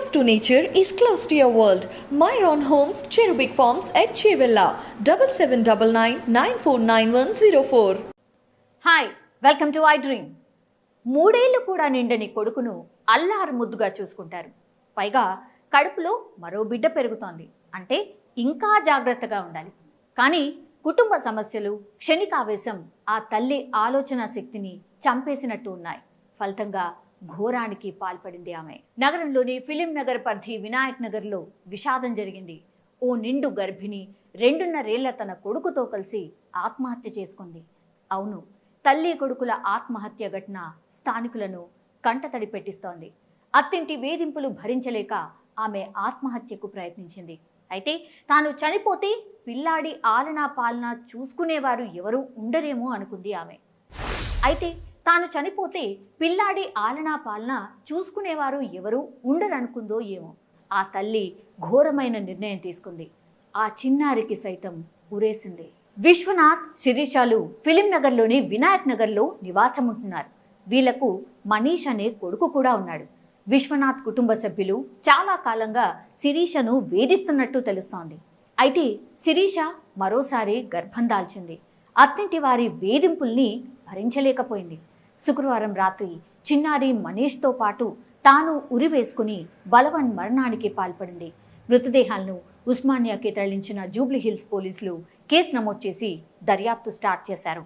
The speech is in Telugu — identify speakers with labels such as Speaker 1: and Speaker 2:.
Speaker 1: Close to nature is close to your world. Myron Homes, Cherubic Farms at Chevilla, 7799949104.
Speaker 2: Hi, welcome to I dream. 3 ఏళ్లు కూడా నిండని కొడుకును అల్లారు ముద్దుగా చూసుకుంటారు. పైగా కడుపులో మరో బిడ్డ పెరుగుతోంది అంటే ఇంకా జాగ్రత్తగా ఉండాలి. కానీ కుటుంబ సమస్యలు, క్షణికావేశం ఆ తల్లి ఆలోచన శక్తిని చంపేసినట్టు ఉన్నాయి. ఫలితంగా ఘోరానికి పాల్పడింది ఆమె. నగరంలోని ఫిలిం నగర్ పరిధి వినాయక్ నగర్లో విషాదం జరిగింది. ఓ నిండు గర్భిణి 2.5 ఏళ్ల తన కొడుకుతో కలిసి ఆత్మహత్య చేసుకుంది. అవును, తల్లి కొడుకుల ఆత్మహత్య ఘటన స్థానికులను కంటతడి పెట్టిస్తోంది. అత్తింటి వేధింపులు భరించలేక ఆమె ఆత్మహత్యకు ప్రయత్నించింది. అయితే తాను చనిపోతే పిల్లాడి ఆలనా పాలన చూసుకునేవారు ఎవరూ ఉండరేమో అనుకుంది ఆమె. అయితే తాను చనిపోతే పిల్లాడి ఆలనా పాలన చూసుకునేవారు ఎవరూ ఉండరనుకుందో ఏమో. ఆ తల్లి ఘోరమైన నిర్ణయం తీసుకుంది. ఆ చిన్నారికి సైతం ఉరేసింది. విశ్వనాథ్, శిరీషాలు ఫిలిం నగర్లోని వినాయక్ నగర్లో నివాసం ఉంటున్నారు. వీళ్లకు మనీష్ అనే కొడుకు కూడా ఉన్నాడు. విశ్వనాథ్ కుటుంబ సభ్యులు చాలా కాలంగా శిరీషను వేధిస్తున్నట్టు తెలుస్తోంది. అయితే శిరీష మరోసారి గర్భం దాల్చింది. అత్తింటి వారి వేధింపుల్ని భరించలేకపోయింది. శుక్రవారం రాత్రి చిన్నారి మనీష్తో పాటు తాను ఉరివేసుకుని బలవన్ మరణానికి పాల్పడింది. మృతదేహాలను ఉస్మానియాకి తరలించిన జూబ్లీహిల్స్ పోలీసులు కేసు నమోదు చేసి దర్యాప్తు స్టార్ట్ చేశారు.